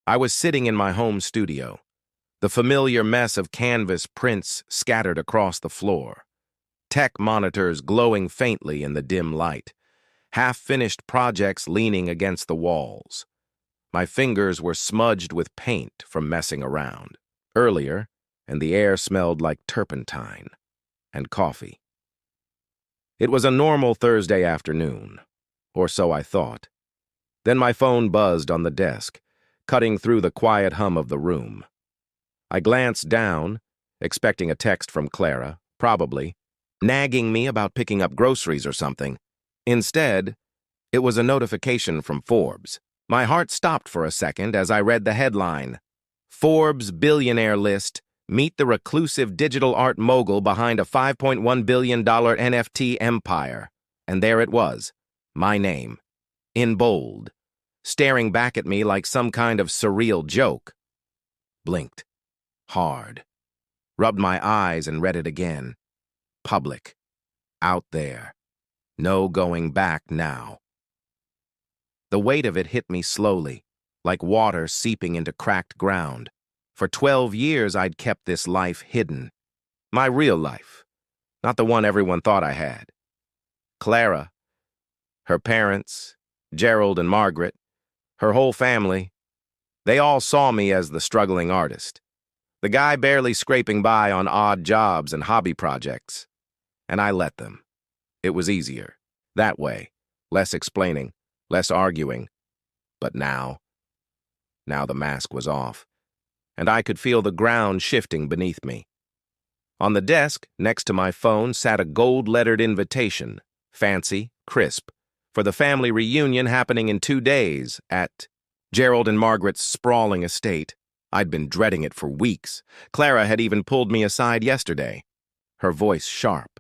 I was sitting in my home studio, the familiar mess of canvas prints scattered across the floor, tech monitors glowing faintly in the dim light, half-finished projects leaning against the walls. My fingers were smudged with paint from messing around earlier, and the air smelled like turpentine and coffee. It was a normal Thursday afternoon, or so I thought. Then my phone buzzed on the desk, cutting through the quiet hum of the room. I glanced down, expecting a text from Clara, probably, nagging me about picking up groceries or something. Instead, it was a notification from Forbes. My heart stopped for a second as I read the headline, "Forbes Billionaire List, Meet the Reclusive Digital Art Mogul Behind a $5.1 billion NFT Empire." And there it was, my name, in bold, staring back at me like some kind of surreal joke. Blinked. Hard. Rubbed my eyes and read it again. Public. Out there. No going back now. The weight of it hit me slowly, like water seeping into cracked ground. For 12 years, I'd kept this life hidden. My real life, not the one everyone thought I had. Clara, her parents, Gerald and Margaret, her whole family, they all saw me as the struggling artist, the guy barely scraping by on odd jobs and hobby projects. And I let them. It was easier. That way. Less explaining, less arguing. But now the mask was off, and I could feel the ground shifting beneath me. On the desk, next to my phone, sat a gold-lettered invitation, fancy, crisp, for the family reunion happening in 2 days at Gerald and Margaret's sprawling estate. I'd been dreading it for weeks. Clara had even pulled me aside yesterday, her voice sharp.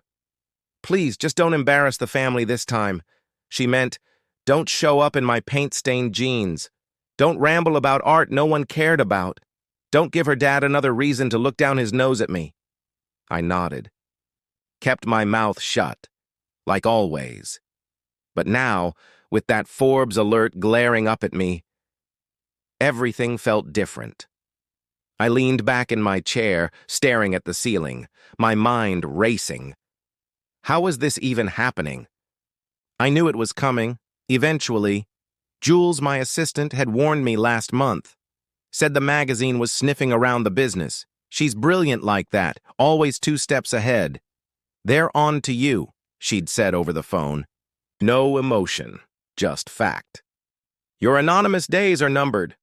"Please, just don't embarrass the family this time." She meant, "Don't show up in my paint-stained jeans. Don't ramble about art no one cared about. Don't give her dad another reason to look down his nose at me." I nodded, kept my mouth shut, like always. But now, with that Forbes alert glaring up at me, everything felt different. I leaned back in my chair, staring at the ceiling, my mind racing. How was this even happening? I knew it was coming, eventually. Jules, my assistant, had warned me last month. Said the magazine was sniffing around the business. She's brilliant like that, always 2 steps ahead. "They're on to you," she'd said over the phone. No emotion, just fact. "Your anonymous days are numbered."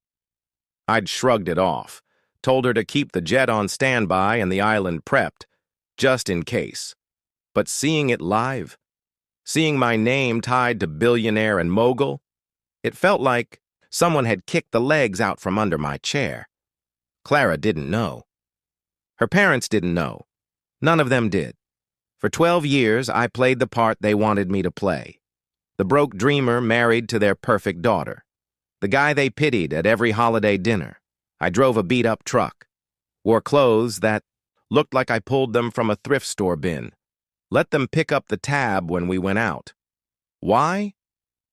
I'd shrugged it off, told her to keep the jet on standby and the island prepped, just in case. But seeing it live, seeing my name tied to billionaire and mogul, it felt like someone had kicked the legs out from under my chair. Clara didn't know. Her parents didn't know. None of them did. For 12 years, I played the part they wanted me to play. The broke dreamer married to their perfect daughter. The guy they pitied at every holiday dinner. I drove a beat-up truck. Wore clothes that looked like I pulled them from a thrift store bin. Let them pick up the tab when we went out. Why?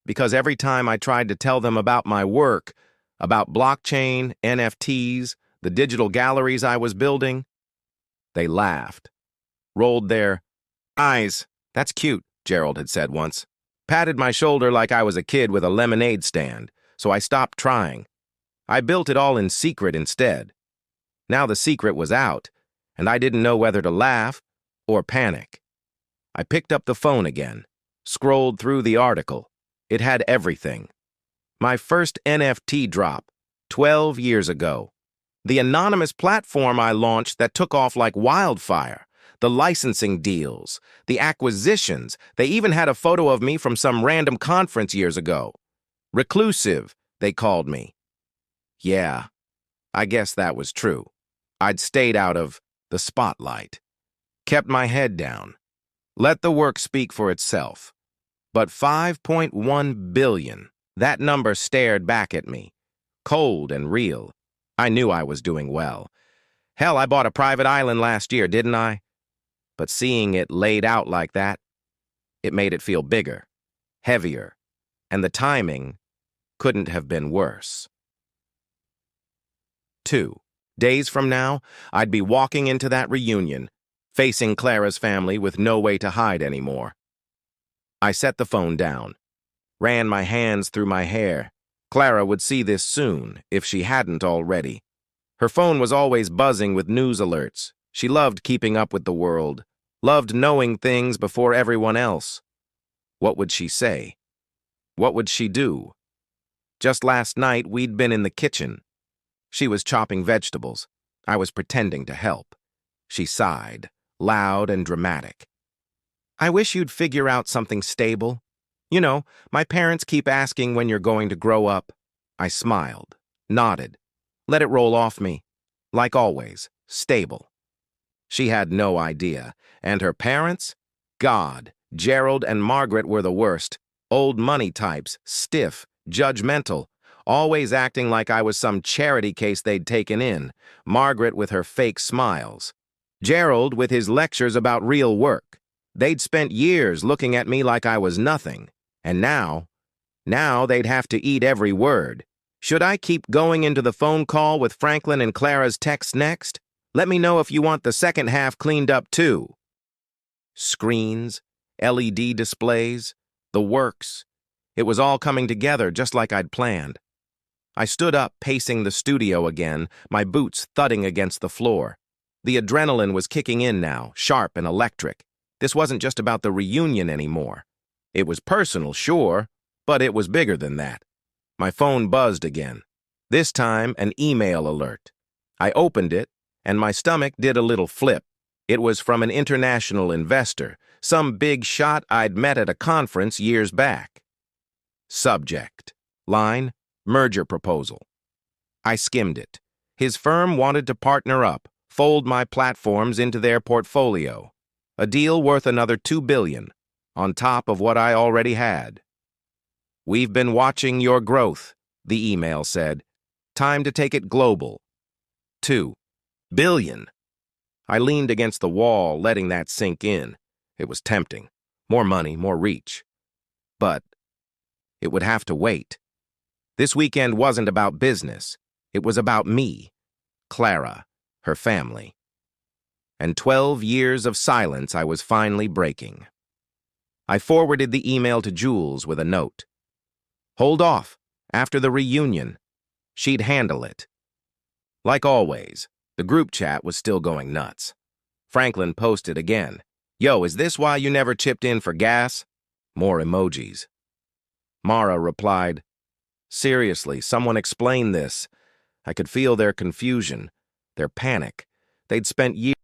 Because every time I tried to tell them about my work, about blockchain, NFTs, the digital galleries I was building, they laughed, rolled their eyes. "That's cute," Gerald had said once. Patted my shoulder like I was a kid with a lemonade stand, so I stopped trying. I built it all in secret instead. Now the secret was out, and I didn't know whether to laugh or panic. I picked up the phone again, scrolled through the article. It had everything. My first NFT drop, 12 years ago. The anonymous platform I launched that took off like wildfire. The licensing deals, the acquisitions. They even had a photo of me from some random conference years ago. Reclusive, they called me. Yeah, I guess that was true. I'd stayed out of the spotlight. Kept my head down. Let the work speak for itself. But 5.1 billion, that number stared back at me. Cold and real. I knew I was doing well. Hell, I bought a private island last year, didn't I? But seeing it laid out like that, it made it feel bigger, heavier, and the timing couldn't have been worse. 2 days from now, I'd be walking into that reunion, facing Clara's family with no way to hide anymore. I set the phone down, ran my hands through my hair. Clara would see this soon, if she hadn't already. Her phone was always buzzing with news alerts. She loved keeping up with the world, loved knowing things before everyone else. What would she say? What would she do? Just last night, we'd been in the kitchen. She was chopping vegetables. I was pretending to help. She sighed, loud and dramatic. I wish you'd figure out something stable. You know, my parents keep asking when you're going to grow up. I smiled, nodded, let it roll off me. Like always, stable. She had no idea. And her parents? God, Gerald and Margaret were the worst. Old money types, stiff, judgmental, always acting like I was some charity case they'd taken in. Margaret with her fake smiles. Gerald with his lectures about real work. They'd spent years looking at me like I was nothing. And now they'd have to eat every word. Should I keep going into the phone call with Franklin and Clara's text next? Let me know if you want the second half cleaned up too. Screens, LED displays, the works. It was all coming together just like I'd planned. I stood up, pacing the studio again, my boots thudding against the floor. The adrenaline was kicking in now, sharp and electric. This wasn't just about the reunion anymore. It was personal, sure, but it was bigger than that. My phone buzzed again. This time, an email alert. I opened it, and my stomach did a little flip. It was from an international investor, some big shot I'd met at a conference years back. Subject. Line, merger proposal. I skimmed it. His firm wanted to partner up, fold my platforms into their portfolio. A deal worth another $2 billion, on top of what I already had. We've been watching your growth, the email said. Time to take it global. $2 billion. I leaned against the wall, letting that sink in. It was tempting. More money, more reach. But it would have to wait. This weekend wasn't about business. It was about me, Clara, her family. And 12 years of silence I was finally breaking. I forwarded the email to Jules with a note. Hold off, after the reunion. She'd handle it. Like always, the group chat was still going nuts. Franklin posted again. Yo, is this why you never chipped in for gas? More emojis. Mara replied, seriously, someone explain this. I could feel their confusion, their panic. They'd spent years